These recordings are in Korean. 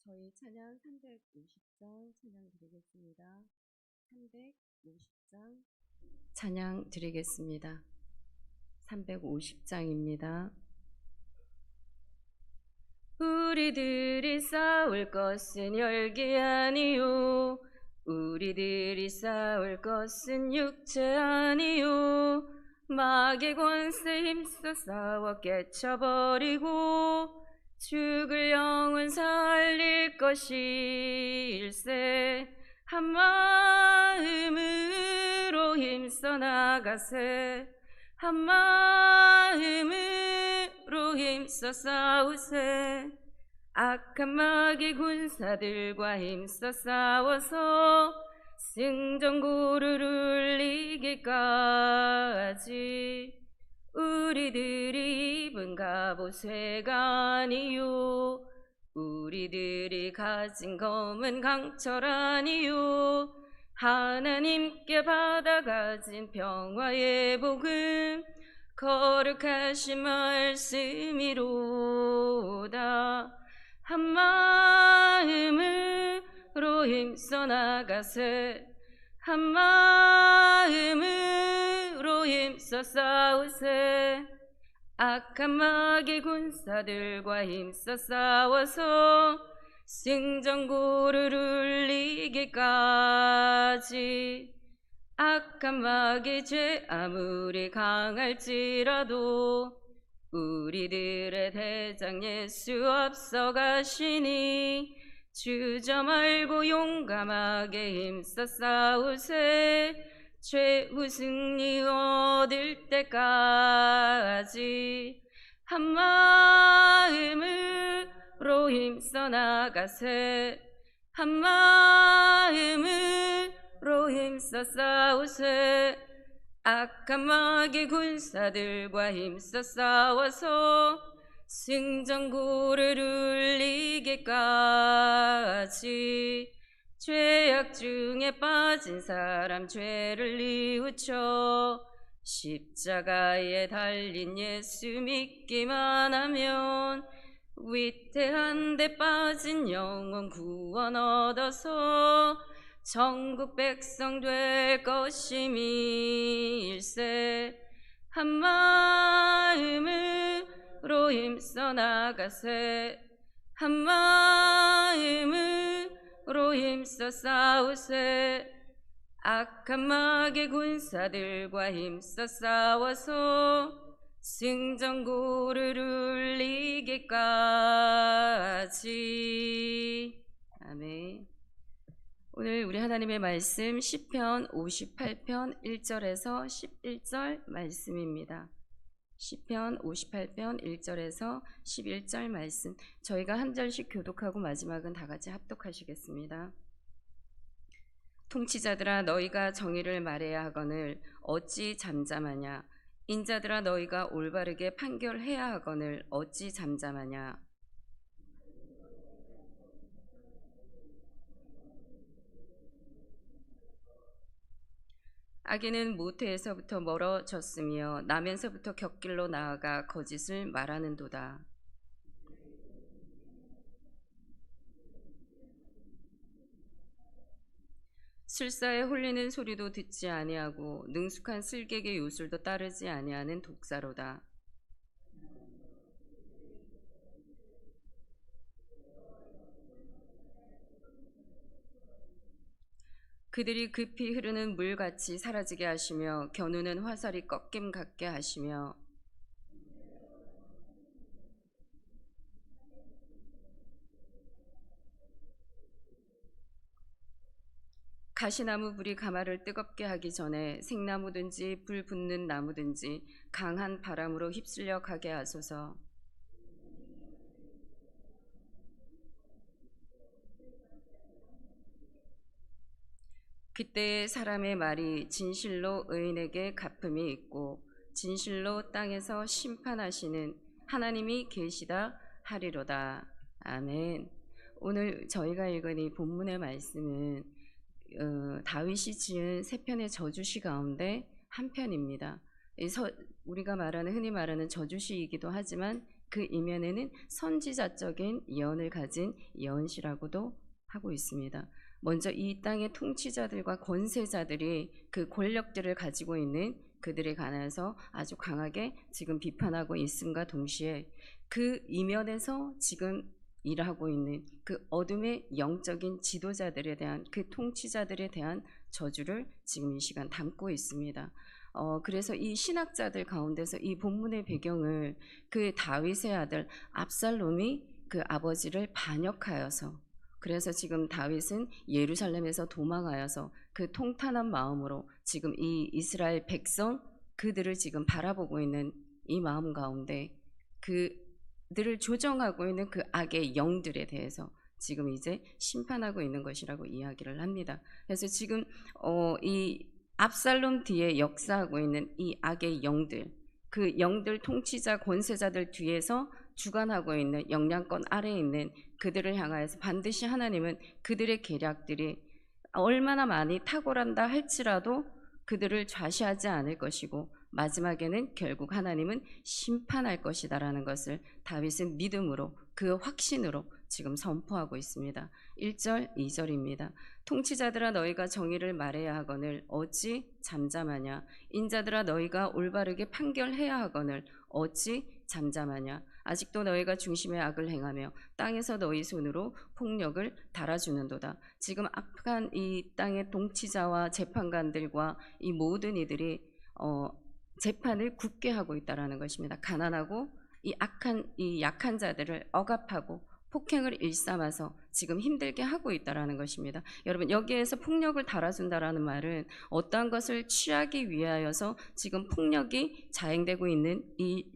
저희 찬양 350장 찬양 드리겠습니다. 350장 찬양 드리겠습니다. 350장입니다. 우리들이 싸울 것은 혈기 아니요, 우리들이 싸울 것은 육체 아니요, 마귀의 권세 힘써 싸워 깨쳐버리고 죽을 영혼 살릴 것일세. 한 마음으로 힘써 나가세. 한 마음으로 힘써 싸우세. 악한 마귀 군사들과 힘써 싸워서 승전고를 울리기까지. 우리들이 입은 갑옷쇠가 아니요, 우리들이 가진 검은 강철 아니요, 하나님께 받아가진 평화의 복음 거룩하신 말씀이로다. 한 마음으로 힘써 나가세. 한 마음으로 힘써 싸우세. 악한 마귀 군사들과 힘써 싸워서 승전고를 울리기까지. 악한 마귀 죄 아무리 강할지라도 우리들의 대장 예수 앞서가시니 주저 말고 용감하게 힘써 싸우세. 최후 승리 얻을 때까지. 한 마음으로 힘써 나가세. 한 마음으로 힘써 싸우세. 악한 마귀 군사들과 힘써 싸워서 승전고를 울리기까지. 죄악 중에 빠진 사람 죄를 뉘우쳐 십자가에 달린 예수 믿기만 하면 위태한 데 빠진 영혼 구원 얻어서 천국 백성 될 것임일세. 한 마음으로 힘써 나가세. 한 마음으로 힘써 싸우세. 악한 마귀 군사들과 힘써 싸워서 승전고를 울리기까지. 아멘. 오늘 우리 하나님의 말씀 시편 58편 1절에서 11절 말씀입니다. 시편 58편 1절에서 11절 말씀, 저희가 한 절씩 교독하고 마지막은 다 같이 합독하시겠습니다. 통치자들아 너희가 정의를 말해야 하거늘 어찌 잠잠하냐. 인자들아 너희가 올바르게 판결해야 하거늘 어찌 잠잠하냐. 악인은 모태에서부터 멀어졌으며 나면서부터 곁길로 나아가 거짓을 말하는도다. 술사에 홀리는 소리도 듣지 아니하고 능숙한 쓸개의 요술도 따르지 아니하는 독사로다. 그들이 급히 흐르는 물같이 사라지게 하시며 겨누는 화살이 꺾임 같게 하시며 가시나무 불이 가마를 뜨겁게 하기 전에 생나무든지 불 붙는 나무든지 강한 바람으로 휩쓸려 가게 하소서. 그때의 사람의 말이 진실로 의인에게 갚음이 있고 진실로 땅에서 심판하시는 하나님이 계시다 하리로다. 아멘. 오늘 저희가 읽은 이 본문의 말씀은 다윗이 지은 세 편의 저주시 가운데 한 편입니다. 우리가 흔히 말하는 저주시이기도 하지만 그 이면에는 선지자적인 예언을 가진 예언시라고도 하고 있습니다. 먼저 이 땅의 통치자들과 권세자들이 그 권력들을 가지고 있는 그들에 관해서 아주 강하게 지금 비판하고 있음과 동시에 그 이면에서 지금 일하고 있는 그 어둠의 영적인 지도자들에 대한 그 통치자들에 대한 저주를 지금 이 시간 담고 있습니다. 그래서 이 신학자들 가운데서 이 본문의 배경을 그 다윗의 아들 압살롬이 그 아버지를 반역하여서, 그래서 지금 다윗은 예루살렘에서 도망하여서 그 통탄한 마음으로 지금 이 이스라엘 백성 그들을 지금 바라보고 있는 이 마음 가운데 그들을 조정하고 있는 그 악의 영들에 대해서 지금 이제 심판하고 있는 것이라고 이야기를 합니다. 그래서 지금 이 압살롬 뒤에 역사하고 있는 이 악의 영들, 그 영들 통치자 권세자들 뒤에서 주관하고 있는 영향권 아래에 있는 그들을 향하여서 반드시 하나님은 그들의 계략들이 얼마나 많이 탁월한다 할지라도 그들을 좌시하지 않을 것이고 마지막에는 결국 하나님은 심판할 것이다라는 것을 다윗은 믿음으로 그 확신으로 지금 선포하고 있습니다. 1절, 2절입니다. 통치자들아 너희가 정의를 말해야 하거늘 어찌 잠잠하냐. 인자들아 너희가 올바르게 판결해야 하거늘 어찌 잠잠하냐. 아직도 너희가 중심의 악을 행하며 땅에서 너희 손으로 폭력을 달아주는도다. 지금 악한 이 땅의 통치자와 재판관들과 이 모든 이들이 재판을 굳게 하고 있다라는 것입니다. 가난하고 이 약한 자들을 억압하고 폭행을 일삼아서 지금 힘들게 하고 있다라는 것입니다. 여러분, 여기에서 폭력을 달아준다라는 말은 어떠한 것을 취하기 위하여서 지금 폭력이 자행되고 있는 이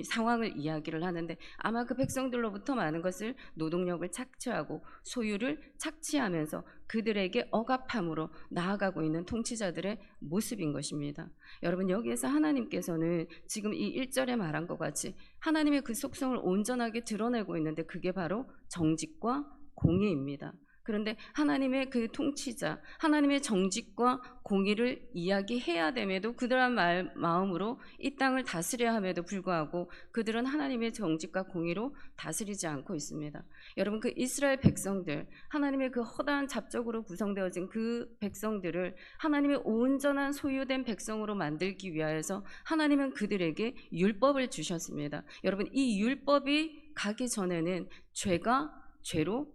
상황을 이야기를 하는데, 아마 그 백성들로부터 많은 것을 노동력을 착취하고 소유를 착취하면서 그들에게 억압함으로 나아가고 있는 통치자들의 모습인 것입니다. 여러분, 여기에서 하나님께서는 지금 이 1절에 말한 것 같이 하나님의 그 속성을 온전하게 드러내고 있는데 그게 바로 정직과 공의입니다. 그런데 하나님의 그 통치자, 하나님의 정직과 공의를 이야기해야 됨에도 그들한 마음으로 이 땅을 다스려야 함에도 불구하고 그들은 하나님의 정직과 공의로 다스리지 않고 있습니다. 여러분, 그 이스라엘 백성들, 하나님의 그 허다한 잡적으로 구성되어진 그 백성들을 하나님의 온전한 소유된 백성으로 만들기 위하여서 하나님은 그들에게 율법을 주셨습니다. 여러분, 이 율법이 가기 전에는 죄가 죄로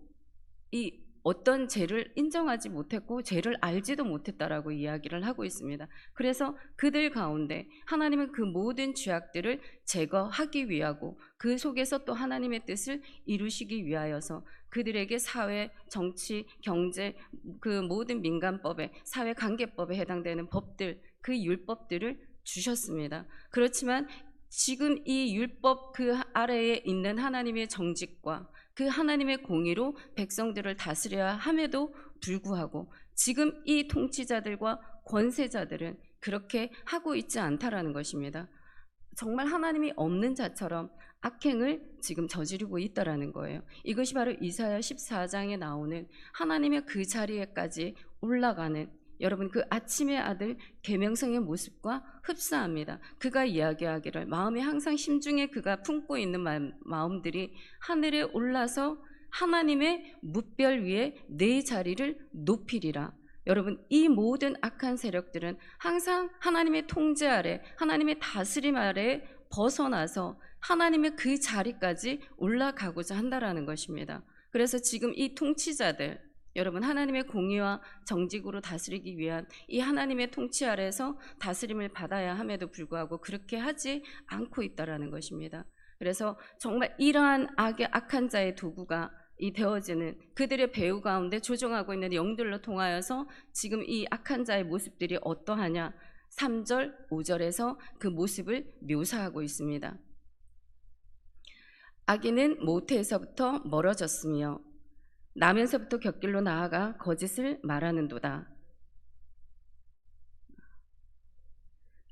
이 어떤 죄를 인정하지 못했고 죄를 알지도 못했다라고 이야기를 하고 있습니다. 그래서 그들 가운데 하나님은 그 모든 죄악들을 제거하기 위하고 그 속에서 또 하나님의 뜻을 이루시기 위하여서 그들에게 사회, 정치, 경제, 그 모든 민간법에, 사회관계법에 해당되는 법들, 그 율법들을 주셨습니다. 그렇지만 지금 이 율법 그 아래에 있는 하나님의 정직과 그 하나님의 공의로 백성들을 다스려야 함에도 불구하고 지금 이 통치자들과 권세자들은 그렇게 하고 있지 않다라는 것입니다. 정말 하나님이 없는 자처럼 악행을 지금 저지르고 있다라는 거예요. 이것이 바로 이사야 14장에 나오는 하나님의 그 자리에까지 올라가는, 여러분, 그 아침의 아들 계명성의 모습과 흡사합니다. 그가 이야기하기를 마음에 항상 심중에 그가 품고 있는 마음들이 하늘에 올라서 하나님의 뭇별 위에 내 자리를 높이리라. 여러분, 이 모든 악한 세력들은 항상 하나님의 통제 아래, 하나님의 다스림 아래 벗어나서 하나님의 그 자리까지 올라가고자 한다라는 것입니다. 그래서 지금 이 통치자들, 여러분, 하나님의 공의와 정직으로 다스리기 위한 이 하나님의 통치 아래서 다스림을 받아야 함에도 불구하고 그렇게 하지 않고 있다라는 것입니다. 그래서 정말 이러한 악한 자의 도구가 이 되어지는 그들의 배후 가운데 조종하고 있는 영들로 통하여서 지금 이 악한 자의 모습들이 어떠하냐, 3절, 5절에서 그 모습을 묘사하고 있습니다. 악인은 모태에서부터 멀어졌으며 나면서부터 곁길로 나아가 거짓을 말하는도다.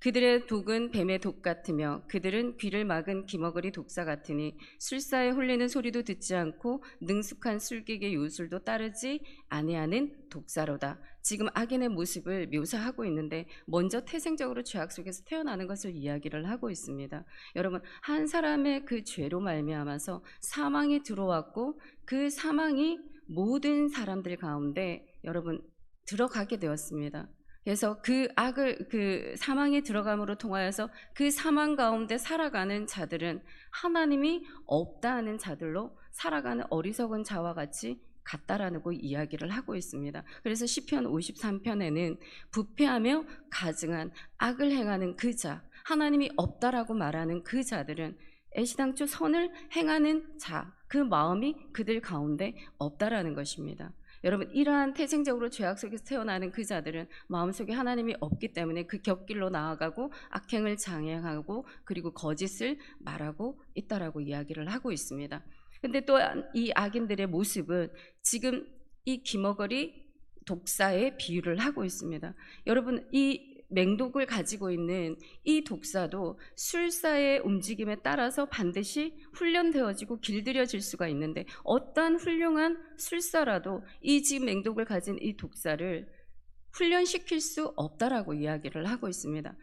그들의 독은 뱀의 독 같으며 그들은 귀를 막은 기머거리 독사 같으니 술사에 홀리는 소리도 듣지 않고 능숙한 술객의 요술도 따르지 아니하는 독사로다. 지금 악인의 모습을 묘사하고 있는데 먼저 태생적으로 죄악 속에서 태어나는 것을 이야기를 하고 있습니다. 여러분, 한 사람의 그 죄로 말미암아서 사망이 들어왔고 그 사망이 모든 사람들 가운데 여러분 들어가게 되었습니다. 그래서 그 악을 그 사망에 들어감으로 통하여서 그 사망 가운데 살아가는 자들은 하나님이 없다 하는 자들로 살아가는 어리석은 자와 같이 같다라고 이야기를 하고 있습니다. 그래서 시편 53편에는 부패하며 가증한 악을 행하는 그 자, 하나님이 없다라고 말하는 그 자들은 애시당초 선을 행하는 자, 그 마음이 그들 가운데 없다라는 것입니다. 여러분, 이러한 태생적으로 죄악 속에서 태어나는 그 자들은 마음속에 하나님이 없기 때문에 그 곁길로 나아가고 악행을 장행하고 그리고 거짓을 말하고 있다라고 이야기를 하고 있습니다. 근데 또 이 악인들의 모습은 지금 이 기머거리 독사의 비유를 하고 있습니다. 여러분, 이 맹독을 가지고 있는 이 독사도 술사의 움직임에 따라서 반드시 훈련되어지고 길들여질 수가 있는데 어떠한 훌륭한 술사라도 이 지금 맹독을 가진 이 독사를 훈련시킬 수 없다라고 이야기를 하고 있습니다.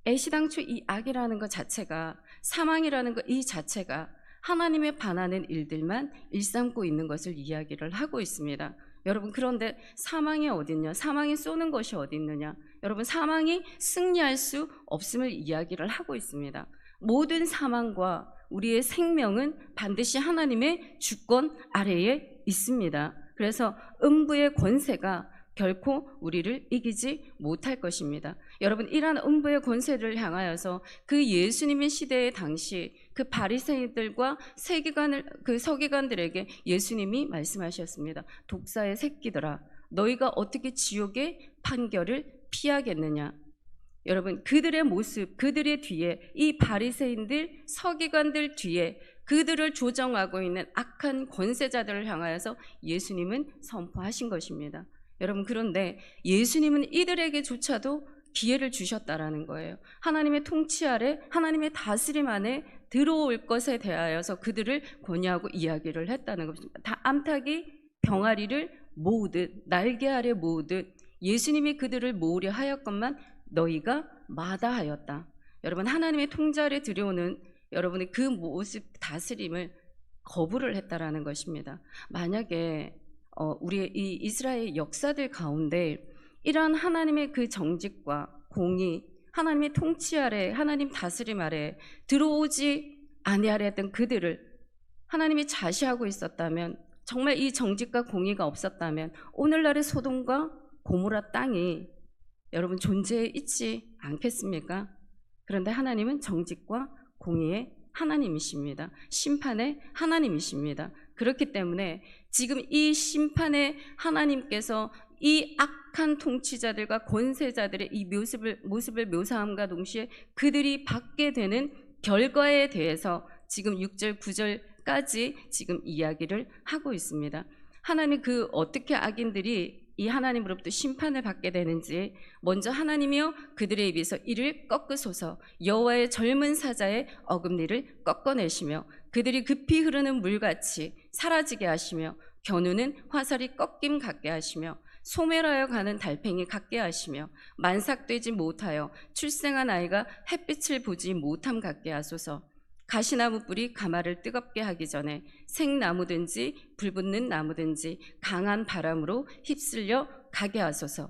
애시당초 이 악이라는 것 자체가, 사망이라는 것 이 자체가 하나님에 반하는 일들만 일삼고 있는 것을 이야기를 하고 있습니다. 여러분, 그런데 사망이 어딨냐? 사망이 쏘는 것이 어디 있느냐? 여러분, 사망이 승리할 수 없음을 이야기를 하고 있습니다. 모든 사망과 우리의 생명은 반드시 하나님의 주권 아래에 있습니다. 그래서 음부의 권세가 결코 우리를 이기지 못할 것입니다. 여러분, 이러한 음부의 권세를 향하여서 그 예수님의 시대의 당시 그 바리새인들과 서기관들에게 예수님이 말씀하셨습니다. 독사의 새끼들아, 너희가 어떻게 지옥의 판결을 피하겠느냐? 여러분, 그들의 모습, 그들의 뒤에 이 바리새인들, 서기관들 뒤에 그들을 조정하고 있는 악한 권세자들을 향하여서 예수님은 선포하신 것입니다. 여러분, 그런데 예수님은 이들에게조차도 기회를 주셨다라는 거예요. 하나님의 통치 아래, 하나님의 다스림 안에 들어올 것에 대하여서 그들을 권유하고 이야기를 했다는 것입니다. 다 암탉이 병아리를 모으듯, 날개 아래 모으듯 예수님이 그들을 모으려 하였건만 너희가 마다하였다. 여러분, 하나님의 통치 아래 들여오는 여러분의 그 모습 다스림을 거부를 했다라는 것입니다. 만약에 우리의 이 이스라엘 역사들 가운데 이러한 하나님의 그 정직과 공의, 하나님의 통치 아래, 하나님 다스림 아래 들어오지 아니하려 했던 그들을 하나님이 자시하고 있었다면, 정말 이 정직과 공의가 없었다면 오늘날의 소돔과 고모라 땅이 여러분 존재해 있지 않겠습니까? 그런데 하나님은 정직과 공의의 하나님이십니다. 심판의 하나님이십니다. 그렇기 때문에 지금 이 심판의 하나님께서 이 악한 통치자들과 권세자들의 이 모습을 묘사함과 동시에 그들이 받게 되는 결과에 대해서 지금 6절, 9절까지 지금 이야기를 하고 있습니다. 하나님 그 어떻게 악인들이 이 하나님으로부터 심판을 받게 되는지, 먼저 하나님이여 그들의 입에서 이를 꺾으소서, 여호와의 젊은 사자의 어금니를 꺾어내시며 그들이 급히 흐르는 물같이 사라지게 하시며 겨누는 화살이 꺾임 같게 하시며 소멸하여 가는 달팽이 같게 하시며 만삭되지 못하여 출생한 아이가 햇빛을 보지 못함 같게 하소서. 가시나무 뿔이 가마를 뜨겁게 하기 전에 생나무든지 불붙는 나무든지 강한 바람으로 휩쓸려 가게 하소서.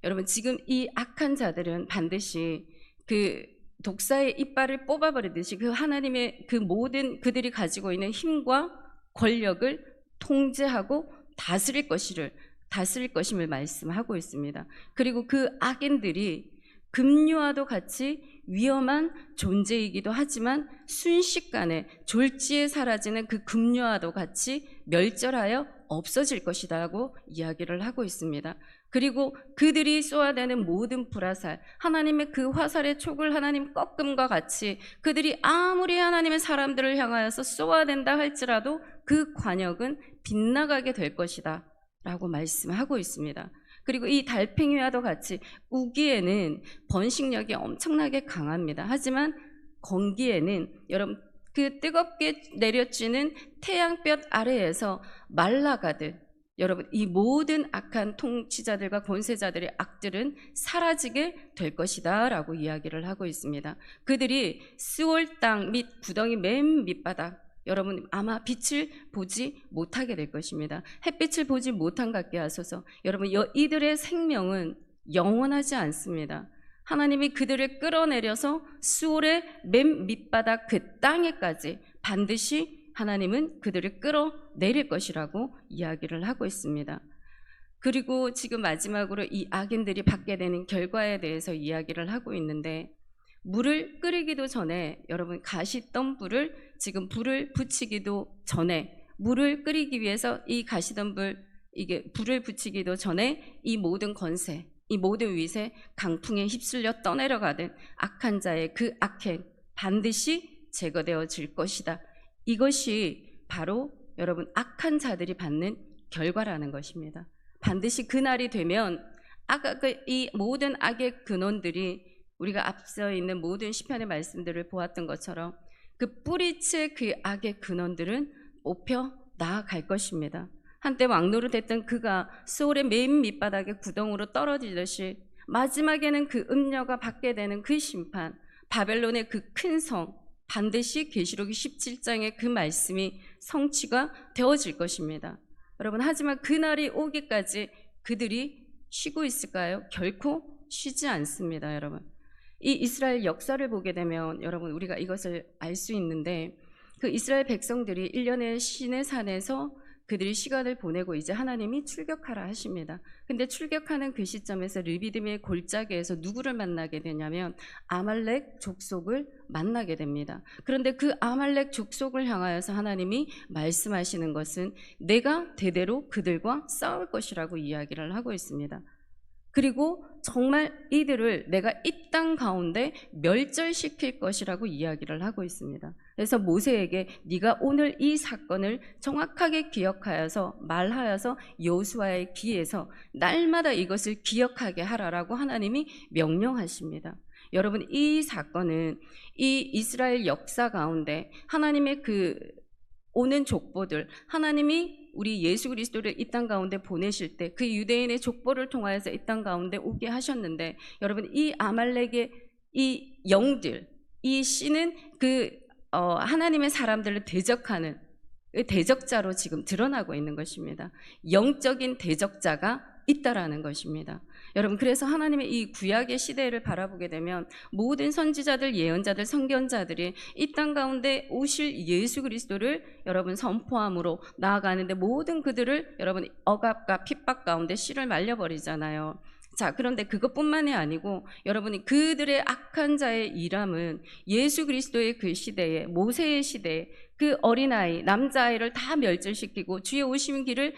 여러분, 지금 이 악한 자들은 반드시 그 독사의 이빨을 뽑아버리듯이 그 하나님의 그 모든 그들이 가지고 있는 힘과 권력을 통제하고 다스릴 것임을 말씀하고 있습니다. 그리고 그 악인들이 금류와도 같이 위험한 존재이기도 하지만 순식간에 졸지에 사라지는 그 금류와도 같이 멸절하여 없어질 것이라고 이야기를 하고 있습니다. 그리고 그들이 쏘아대는 모든 불화살, 하나님의 그 화살의 촉을 하나님 꺾음과 같이 그들이 아무리 하나님의 사람들을 향하여서 쏘아댄다 할지라도 그 관역은 빗나가게 될 것이다 라고 말씀하고 있습니다. 그리고 이 달팽이와도 같이 우기에는 번식력이 엄청나게 강합니다. 하지만 건기에는 여러분 그 뜨겁게 내려지는 태양볕 아래에서 말라가듯 여러분 이 모든 악한 통치자들과 권세자들의 악들은 사라지게 될 것이다 라고 이야기를 하고 있습니다. 그들이 스올 땅 및 구덩이 맨 밑바닥 여러분 아마 빛을 보지 못하게 될 것입니다. 햇빛을 보지 못한 같게 하소서. 여러분 이들의 생명은 영원하지 않습니다. 하나님이 그들을 끌어내려서 스올의 맨 밑바닥 그 땅에까지 반드시 하나님은 그들을 끌어내릴 것이라고 이야기를 하고 있습니다. 그리고 지금 마지막으로 이 악인들이 받게 되는 결과에 대해서 이야기를 하고 있는데, 물을 끓이기도 전에 여러분 가시던 불을 지금 불을 붙이기도 전에 물을 끓이기 위해서 이 가시던 이게 불을 붙이기도 전에 이 모든 권세 이 모든 위세 강풍에 휩쓸려 떠내려가는 악한 자의 그 악행 반드시 제거되어질 것이다. 이것이 바로 여러분 악한 자들이 받는 결과라는 것입니다. 반드시 그날이 되면 이 모든 악의 근원들이 우리가 앞서 있는 모든 시편의 말씀들을 보았던 것처럼 그 뿌리째 그 악의 근원들은 뽑혀 나아갈 것입니다. 한때 왕노릇했던 그가 스올의 맨 밑바닥에 구덩으로 떨어지듯이 마지막에는 그 음녀가 받게 되는 그 심판, 바벨론의 그 큰 성, 반드시 계시록이 17장의 그 말씀이 성취가 되어질 것입니다. 여러분, 하지만 그날이 오기까지 그들이 쉬고 있을까요? 결코 쉬지 않습니다. 여러분, 이 이스라엘 역사를 보게 되면 여러분 우리가 이것을 알 수 있는데, 그 이스라엘 백성들이 1년의 시내 산에서 그들이 시간을 보내고 이제 하나님이 출격하라 하십니다. 근데 출격하는 그 시점에서 르비딤의 골짜기에서 누구를 만나게 되냐면 아말렉 족속을 만나게 됩니다. 그런데 그 아말렉 족속을 향하여서 하나님이 말씀하시는 것은 내가 대대로 그들과 싸울 것이라고 이야기를 하고 있습니다. 그리고 정말 이들을 내가 이 땅 가운데 멸절시킬 것이라고 이야기를 하고 있습니다. 그래서 모세에게 네가 오늘 이 사건을 정확하게 기억하여서 말하여서 여호수아의 귀에서 날마다 이것을 기억하게 하라라고 하나님이 명령하십니다. 여러분, 이 사건은 이 이스라엘 역사 가운데 하나님의 그 오는 족보들, 하나님이 우리 예수 그리스도를 이 땅 가운데 보내실 때 그 유대인의 족보를 통하여서 이 땅 가운데 오게 하셨는데, 여러분 이 아말렉의 이 영들, 이 씨는 하나님의 사람들을 대적하는 대적자로 지금 드러나고 있는 것입니다. 영적인 대적자가 있다라는 것입니다. 여러분, 그래서 하나님의 이 구약의 시대를 바라보게 되면 모든 선지자들, 예언자들, 선견자들이 이 땅 가운데 오실 예수 그리스도를 여러분 선포함으로 나아가는데 모든 그들을 여러분 억압과 핍박 가운데 씨를 말려버리잖아요. 자, 그런데 그것뿐만이 아니고 여러분이 그들의 악한 자의 일함은 예수 그리스도의 그 시대에, 모세의 시대에 그 어린아이, 남자아이를 다 멸절시키고 주의 오심 길을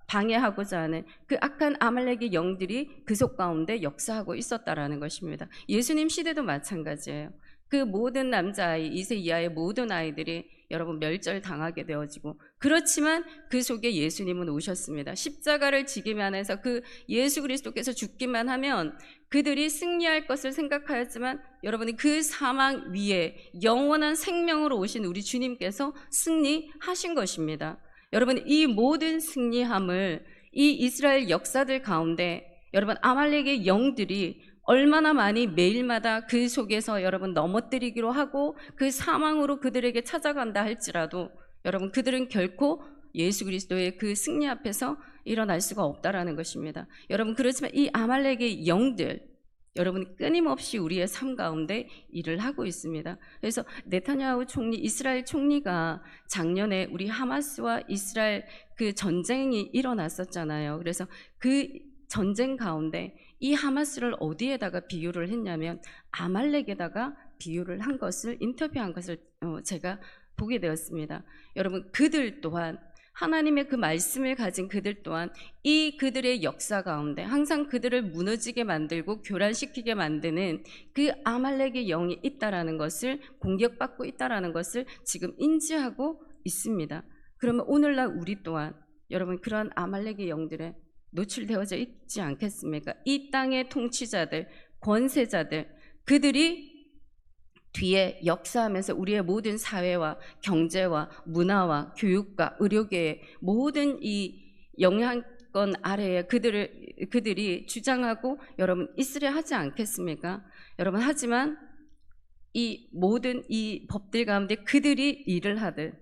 방해하고자 하는 그 악한 아말렉의 영들이 그 속 가운데 역사하고 있었다라는 것입니다. 예수님 시대도 마찬가지예요. 그 모든 남자아이, 2세 이하의 모든 아이들이 여러분 멸절당하게 되어지고, 그렇지만 그 속에 예수님은 오셨습니다. 십자가를 지기만 해서 그 예수 그리스도께서 죽기만 하면 그들이 승리할 것을 생각하였지만 여러분이 그 사망 위에 영원한 생명으로 오신 우리 주님께서 승리하신 것입니다. 여러분, 이 모든 승리함을 이 이스라엘 역사들 가운데 여러분 아말렉의 영들이 얼마나 많이 매일마다 그 속에서 여러분 넘어뜨리기로 하고 그 사망으로 그들에게 찾아간다 할지라도 여러분 그들은 결코 예수 그리스도의 그 승리 앞에서 일어날 수가 없다라는 것입니다. 여러분, 그렇지만 이 아말렉의 영들 여러분 끊임없이 우리의 삶 가운데 일을 하고 있습니다. 그래서 네타냐후 총리, 이스라엘 총리가 작년에 우리 하마스와 이스라엘 그 전쟁이 일어났었잖아요. 그래서 그 전쟁 가운데 이 하마스를 어디에다가 비유를 했냐면 아말렉에다가 비유를 한 것을, 인터뷰한 것을 제가 보게 되었습니다. 여러분, 그들 또한 하나님의 그 말씀을 가진 그들 또한 이 그들의 역사 가운데 항상 그들을 무너지게 만들고 교란시키게 만드는 그 아말렉의 영이 있다라는 것을, 공격받고 있다라는 것을 지금 인지하고 있습니다. 그러면 오늘날 우리 또한 여러분 그러한 아말렉의 영들의 노출되어져 있지 않겠습니까? 이 땅의 통치자들, 권세자들, 그들이 뒤에 역사하면서 우리의 모든 사회와 경제와 문화와 교육과 의료계의 모든 이 영향권 아래에 그들이 주장하고 여러분 있으려 하지 않겠습니까? 여러분, 하지만 이 모든 이 법들 가운데 그들이 일을 하듯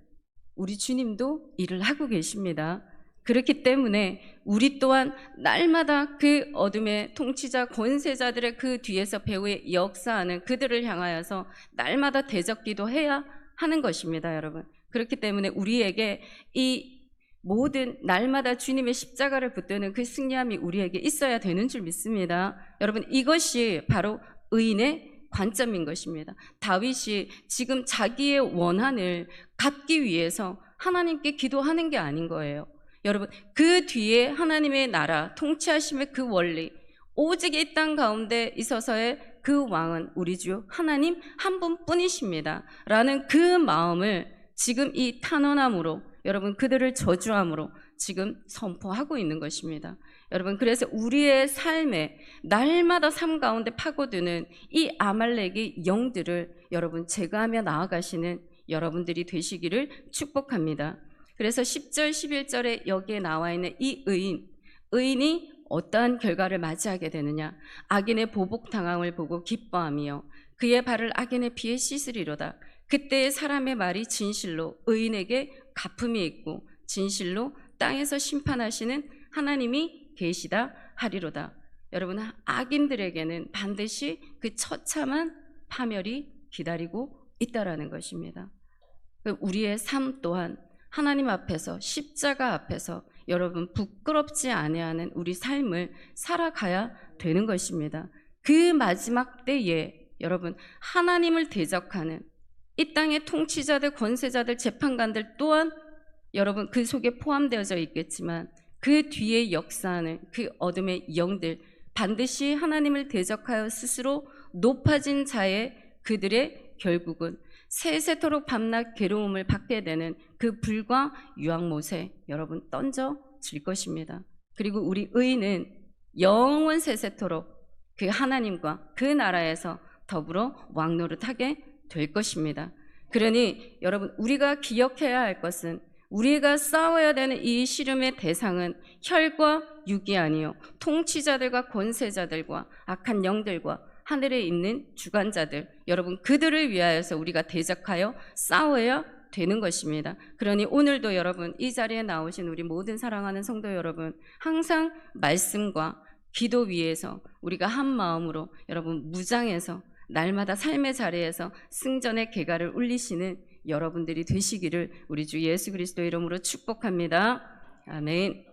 우리 주님도 일을 하고 계십니다. 그렇기 때문에 우리 또한 날마다 그 어둠의 통치자 권세자들의 그 뒤에서 배후에 역사하는 그들을 향하여서 날마다 대적기도 해야 하는 것입니다, 여러분. 그렇기 때문에 우리에게 이 모든 날마다 주님의 십자가를 붙드는 그 승리함이 우리에게 있어야 되는 줄 믿습니다. 여러분, 이것이 바로 의인의 관점인 것입니다. 다윗이 지금 자기의 원한을 갚기 위해서 하나님께 기도하는 게 아닌 거예요. 여러분, 그 뒤에 하나님의 나라 통치하심의 그 원리, 오직 이 땅 가운데 있어서의 그 왕은 우리 주 하나님 한 분뿐이십니다 라는 그 마음을 지금 이 탄원함으로, 여러분, 그들을 저주함으로 지금 선포하고 있는 것입니다. 여러분, 그래서 우리의 삶에 날마다 삶 가운데 파고드는 이 아말렉의 영들을 여러분 제거하며 나아가시는 여러분들이 되시기를 축복합니다. 그래서 10절 11절에 여기에 나와 있는 이 의인이 어떠한 결과를 맞이하게 되느냐? 악인의 보복당함을 보고 기뻐하며 그의 발을 악인의 피에 씻으리로다. 그때의 사람의 말이 진실로 의인에게 갚음이 있고 진실로 땅에서 심판하시는 하나님이 계시다 하리로다. 여러분, 악인들에게는 반드시 그 처참한 파멸이 기다리고 있다라는 것입니다. 우리의 삶 또한 하나님 앞에서, 십자가 앞에서 여러분 부끄럽지 아니하는 우리 삶을 살아가야 되는 것입니다. 그 마지막 때에 여러분 하나님을 대적하는 이 땅의 통치자들, 권세자들, 재판관들 또한 여러분 그 속에 포함되어져 있겠지만 그 뒤에 역사하는 그 어둠의 영들, 반드시 하나님을 대적하여 스스로 높아진 자의 그들의 결국은 세세토록 밤낮 괴로움을 받게 되는 그 불과 유황못에 여러분 던져질 것입니다. 그리고 우리 의인은 영원 세세토록 그 하나님과 그 나라에서 더불어 왕노릇하게 될 것입니다. 그러니 여러분, 우리가 기억해야 할 것은, 우리가 싸워야 되는 이 씨름의 대상은 혈과 육이 아니요 통치자들과 권세자들과 악한 영들과 하늘에 있는 주관자들, 여러분 그들을 위하여서 우리가 대적하여 싸워야 되는 것입니다. 그러니 오늘도 여러분 이 자리에 나오신 우리 모든 사랑하는 성도 여러분, 항상 말씀과 기도 위에서 우리가 한 마음으로 여러분 무장해서 날마다 삶의 자리에서 승전의 개가를 울리시는 여러분들이 되시기를 우리 주 예수 그리스도 이름으로 축복합니다. 아멘.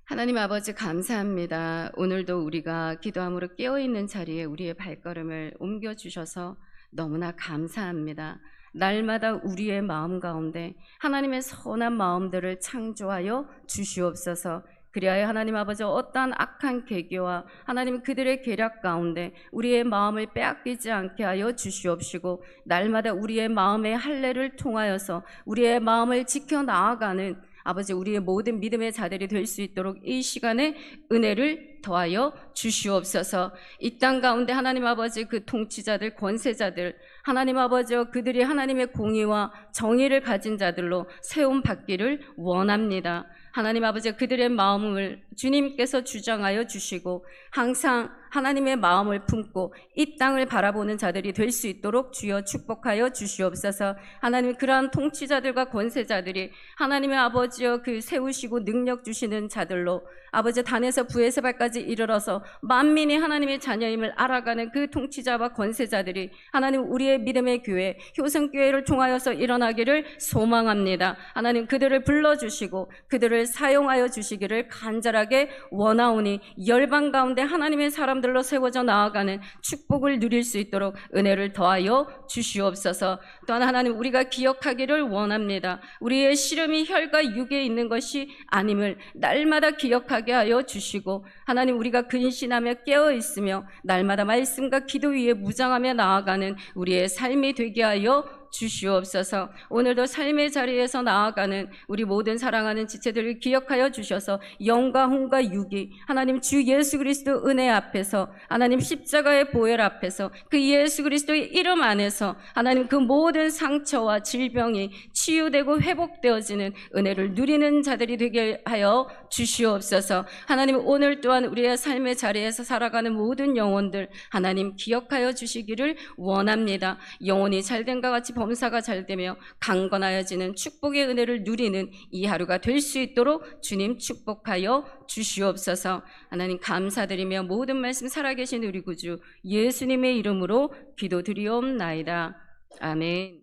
하나님 아버지, 감사합니다. 오늘도 우리가 기도함으로 깨어있는 자리에 우리의 발걸음을 옮겨주셔서 너무나 감사합니다. 날마다 우리의 마음 가운데 하나님의 선한 마음들을 창조하여 주시옵소서. 그리하여 하나님 아버지, 어떠한 악한 계교와 하나님 그들의 계략 가운데 우리의 마음을 빼앗기지 않게 하여 주시옵시고, 날마다 우리의 마음의 할례를 통하여서 우리의 마음을 지켜나아가는 아버지, 우리의 모든 믿음의 자들이 될 수 있도록 이 시간에 은혜를 더하여 주시옵소서. 이 땅 가운데 하나님 아버지 그 통치자들, 권세자들, 하나님 아버지 그들이 하나님의 공의와 정의를 가진 자들로 세움 받기를 원합니다. 하나님 아버지, 그들의 마음을 주님께서 주장하여 주시고 항상 하나님의 마음을 품고 이 땅을 바라보는 자들이 될 수 있도록 주여 축복하여 주시옵소서. 하나님, 그러한 통치자들과 권세자들이 하나님의 아버지여 그 세우시고 능력 주시는 자들로 아버지 단에서 부에서 발까지 이르러서 만민이 하나님의 자녀임을 알아가는 그 통치자와 권세자들이 하나님 우리의 믿음의 교회, 효성교회를 통하여서 일어나기를 소망합니다. 하나님, 그들을 불러주시고 그들을 사용하여 주시기를 간절하게 원하오니 열방 가운데 하나님의 사람들로 세워져 나아가는 축복을 누릴 수 있도록 은혜를 더하여 주시옵소서. 또한 하나님, 우리가 기억하기를 원합니다. 우리의 씨름이 혈과 육에 있는 것이 아님을 날마다 기억하게 하여 주시고, 하나님 우리가 근신하며 깨어 있으며 날마다 말씀과 기도 위에 무장하며 나아가는 우리의 삶이 되게 하여 주시옵소서. 오늘도 삶의 자리에서 나아가는 우리 모든 사랑하는 지체들을 기억하여 주셔서 영과 혼과 육이 하나님 주 예수 그리스도 은혜 앞에서 하나님 십자가의 보혈 앞에서 그 예수 그리스도의 이름 안에서 하나님 그 모든 상처와 질병이 치유되고 회복되어지는 은혜를 누리는 자들이 되게 하여 주시옵소서. 하나님 오늘 또한 우리의 삶의 자리에서 살아가는 모든 영혼들 하나님 기억하여 주시기를 원합니다. 영혼이 잘된과 같이 범사가 잘되며 강건하여지는 축복의 은혜를 누리는 이 하루가 될 수 있도록 주님 축복하여 주시옵소서. 하나님 감사드리며 모든 말씀 살아계신 우리 구주 예수님의 이름으로 기도드리옵나이다. 아멘.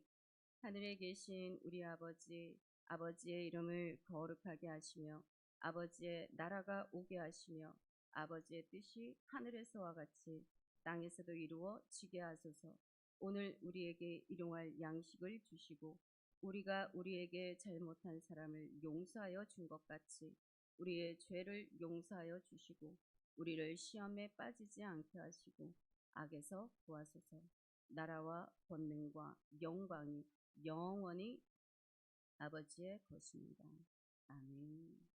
하늘에 계신 우리 아버지, 아버지의 이름을 거룩하게 하시며 아버지의 나라가 오게 하시며 아버지의 뜻이 하늘에서와 같이 땅에서도 이루어지게 하소서. 오늘 우리에게 일용할 양식을 주시고 우리가 우리에게 잘못한 사람을 용서하여 준 것 같이 우리의 죄를 용서하여 주시고 우리를 시험에 빠지지 않게 하시고 악에서 구하소서. 나라와 권능과 영광이 영원히 아버지의 것입니다. 아멘.